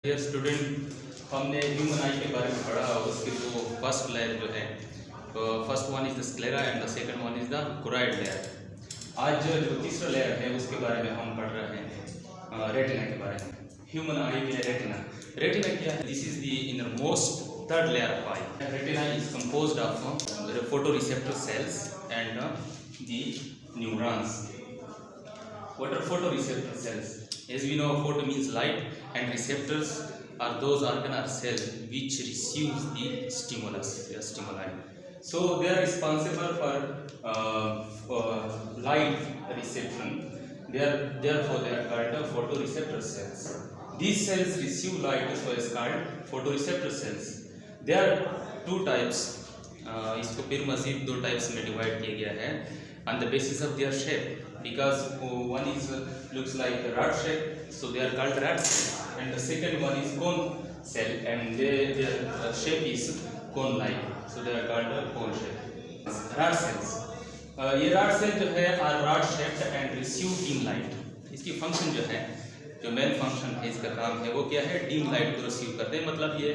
Dear student, हमने human आई के बारे में पढ़ा। उसके जो फर्स्ट लेयर जो है, first one is the sclera and the second one is the choroid layer. आज जो तीसरा लेयर है उसके बारे में हम पढ़ रहे हैं रेटिना के बारे में। ह्यूमन आई में रेटिना क्या है? This is the inner most third layer of I. Retina is composed of photoreceptor sales and the neurons. What are photoreceptor cells? As we know, photo means light, and receptors are those organ or cell which receives the stimuli. So they are responsible for light reception. Therefore they are called photoreceptor cells. These cells receive light, so it's called photoreceptor cells. There are two types. इसको फिर मज़ीद दो types में divide किया गया है on the basis of their shape, because one is looks like a rod shape, so they are called rod cells, and the second one is cone cell, and their shape is cone like, so they are called cone shape. Rod cells, ये rod cell जो है are rod shaped and receive dim light. इसकी function जो है, जो main function है इसका काम है वो क्या है? डिम लाइट को रिसीव करते हैं। मतलब ये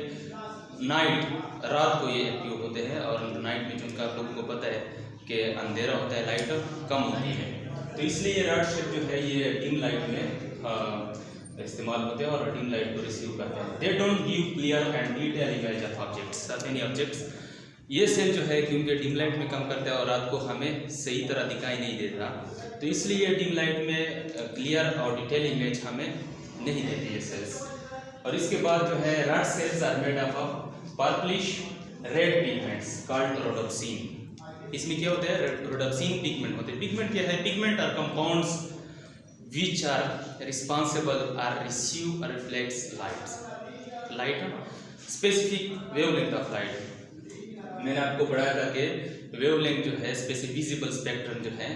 नाइट रात को ये एक्टिव होते हैं, और नाइट में जिनका आप लोगों को पता है कि अंधेरा होता है, लाइट कम होती है, तो इसलिए ये रॉड शेप जो है ये डिम लाइट में इस्तेमाल होते हैं और डिम लाइट को रिसीव करते हैं। They don't give clear and detail image of objects of any objects. ये सेल जो है क्योंकि डिम लाइट में कम करता है और रात को हमें सही तरह दिखाई नहीं देता, तो इसलिए डिम लाइट में क्लियर और डिटेल इमेज हमें नहीं देती ये सेल्स। और इसके बाद जो है rod cells are made of purplish red pigments called rhodopsin. इसमें क्या होता है? रोडोप्सिन पिगमेंट होते हैं। पिगमेंट क्या है? Pigment are compounds which are responsible or receive और reflects light specific wavelength of light. मैंने आपको पढ़ाया था कि वेवलेंथ जो है स्पेसिफिक विजिबल स्पेक्ट्रम जो है,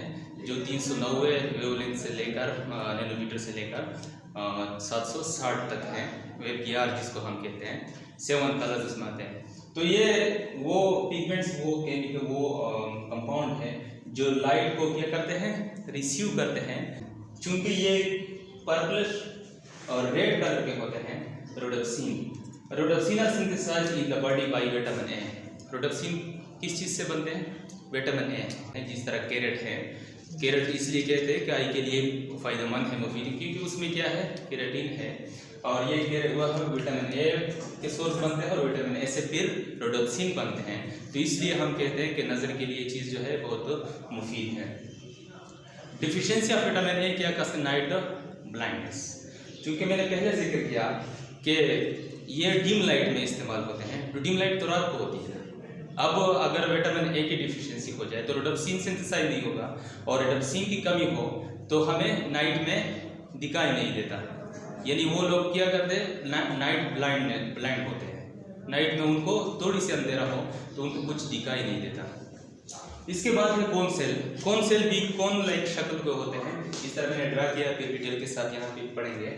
जो 390 वेवलेंथ से लेकर नैनोमीटर से लेकर 760 तक है, वेव जिसको हम कहते हैं, 7 कलर्स उसमें आते हैं। तो ये वो पिगमेंट्स, वो केमिकल, वो कंपाउंड है जो लाइट को क्या करते हैं? रिसीव करते हैं। चूंकि ये पर्पलिश और रेड कलर के होते हैं, rhodopsin are synthesized in the body by vitamin A. Rhodopsin किस चीज़ से बनते हैं? Vitamin A. जिस तरह कैरेट है, कैरेट इसलिए कहते हैं कि आई के लिए फ़ायदेमंद है, मुफीद, क्योंकि उसमें क्या है? केराटिन है, और ये कैरेट हुआ है विटामिन ए के सोर्स बनते हैं, और विटामिन ए से फिर रोडोप्सिन बनते हैं। तो इसलिए हम कहते हैं कि नज़र के लिए चीज़ जो है बहुत मुफीद है। डिफिशियंसी ऑफ विटामिन ए क्या कहते हैं? Night blindness. चूँकि मैंने पहले जिक्र किया कि ये डिम लाइट में इस्तेमाल होते हैं, तो डिम लाइट तो रात को होती है। अब अगर विटामिन ए की डिफिशियंसी हो जाए तो रोडोप्सिन सिंथेसाइज नहीं होगा, और रोडोप्सिन की कमी हो तो हमें नाइट में दिखाई नहीं देता। यानी वो लोग क्या करते हैं? नाइट ब्लाइंड होते हैं। नाइट में उनको थोड़ी सी अंधेरा हो तो उनको कुछ दिखाई नहीं देता। इसके बाद है कोन सेल। कोन सेल भी कोन लाइक शक्ल के होते हैं, इस तरह मैंने ड्रा किया, फिर डिटेल के साथ यहाँ पे पढ़ेंगे।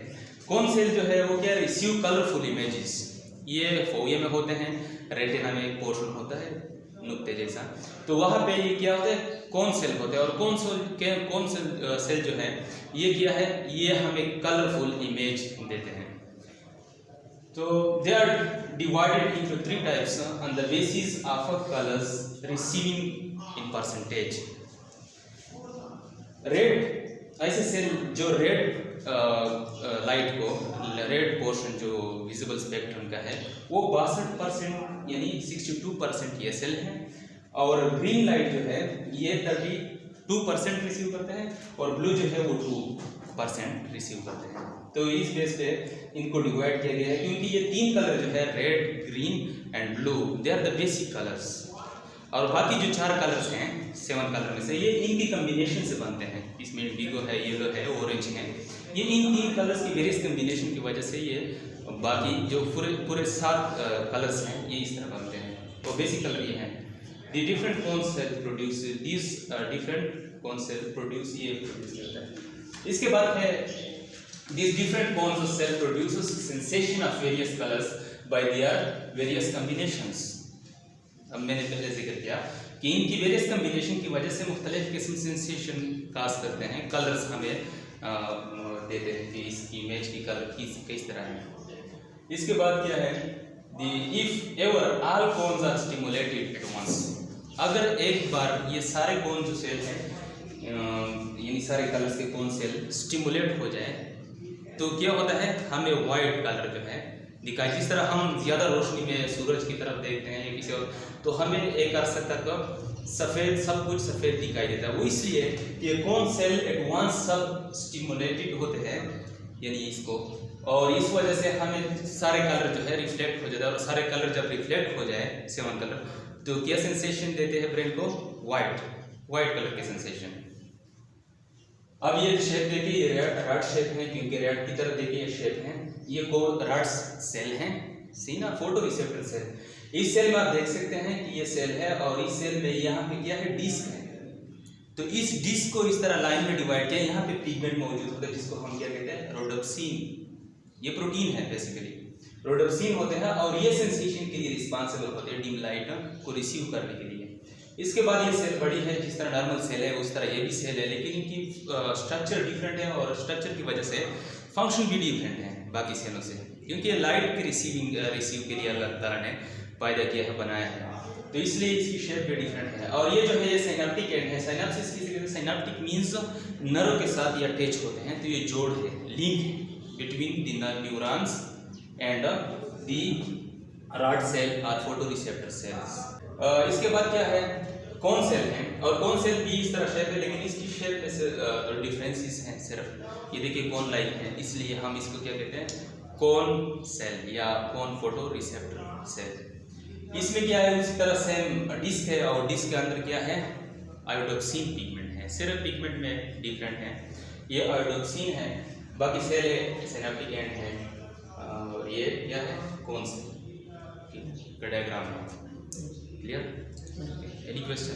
कोन सेल जो है वो क्या? Receive colourful images. ये फोविया में होते हैं, रेटिना में एक पोर्शन होता है नुक्ते जैसा, तो वहाँ पे ये क्या होता है? कौन सेल होते हैं। और कौन सेल जो है ये क्या है? ये हमें कलरफुल इमेज देते हैं। तो they are divided into 3 types on the basis of colours receiving in percentage. Red ऐसे सेल जो रेड लाइट को, रेड पोर्शन जो विजिबल स्पेक्ट्रम का है वो 62% यानी 62% ये सेल है, और ग्रीन लाइट जो है ये 32% रिसीव करते हैं, और ब्लू जो है वो 2% रिसीव करते हैं। तो इस बेस पे इनको डिवाइड किया गया है, क्योंकि ये 3 कलर जो है red, green and blue, they are the basic colours, और बाकी जो 4 कलर्स हैं 7 कलर में से ये इनकी कम्बिनेशन से बनते हैं। इसमें इंडिगो है, येलो है, ऑरेंज है, ये इन 3 कलर्स की वेरियस कम्बिनेशन की वजह से ये बाकी जो पूरे 7 कलर्स हैं ये इस तरह बनते हैं। तो बेसिक कलर ये हैं। The different cone cell produce this different cone cell produce, ये प्रोड्यूस करता है। इसके बाद है this different cones of cell produces sensation of various colours by their various combinations. अब मैंने पहले जिक्र किया कि इनकी वेरियस कम्बिनेशन की वजह से मुख्तलिफ किस्म सेंसेशन काज करते हैं, कलर्स हमें देते हैं कि इस इमेज की कलर किस तरह है। इसके बाद क्या है, if ever all cones are stimulated at once, अगर एक बार ये सारे कोन जो सेल हैं यानी सारे कलर्स के कोन सेल स्टिमुलेट हो जाए तो क्या होता है, हमें वाइट कलर जो है दिखाई। जिस तरह हम ज़्यादा रोशनी में सूरज की तरफ देखते हैं या किसी और, तो हमें एक अर्सा तक सफ़ेद, सब कुछ सफ़ेद दिखाई देता है। वो इसलिए कि ये कौन सेल एडवांस सब स्टिमुलेटेड होते हैं यानी इसको, और इस वजह से हमें सारे कलर जो है रिफ्लेक्ट हो जाता है। और सारे कलर जब रिफ्लेक्ट हो जाए 7 कलर, तो क्या सेंसेशन देते हैं ब्रेन को, वाइट कलर के सेंसेशन। अब ये शेप देखिए, ये रड शेप है, क्योंकि रड की तरफ देखिए ये शेप है, ये को रड सेल हैं, सी ना, फोटो रिसेप्टर सेल। इस सेल में आप देख सकते हैं कि ये सेल है, और इस सेल में यहाँ पे क्या है, डिस्क है। तो इस डिस्क को इस तरह लाइन में डिवाइड किया, यहाँ पे पिगमेंट मौजूद होता है जिसको हम क्या कहते हैं, रोडोप्सिन। ये प्रोटीन है बेसिकली, रोडोप्सिन होते हैं, और ये सेंसेशन के लिए रिस्पॉन्सिबल होते हैं डिम लाइट को रिसीव करने के लिए। इसके बाद ये सेल बड़ी है, जिस तरह नॉर्मल सेल है उस तरह ये भी सेल है, लेकिन इनकी स्ट्रक्चर डिफरेंट है, और स्ट्रक्चर की वजह से फंक्शन भी डिफरेंट है बाकी सेलों से, क्योंकि ये लाइट के रिसीव के लिए अल्लाह ताला ने पैदा किया है, बनाया है, तो इसलिए इसकी शेप भी डिफरेंट है। और ये जो है ये सिनेप्टिक एंड है। सिनेप्सिस की, सिनेप्टिक मीन्स नर्व के साथ ये अटैच होते हैं, तो ये जोड़ है, link between the neurons and the rod cell और फोटो रिसेप्टर सेल्स। इसके बाद क्या है, कौन सेल है, और कौन सेल भी इस तरह शेप है, लेकिन इसकी शेप में से डिफरेंसेस हैं सिर्फ। ये देखिए कौन लाइक है, इसलिए हम इसको क्या कहते हैं, कौन सेल या कौन फोटो रिसेप्टर सेल। इसमें क्या है, उसी तरह सेम डिस्क है, और डिस्क के अंदर क्या है, आयोडोक्सिन पिगमेंट है, सिर्फ पिगमेंट में डिफरेंट है। ये आयोडोक्सिन है, बाकी सेल है सिनेप्टिक एंड है, और ये क्या है, कौन सेल का डायग्राम है। क्लियर? Any question?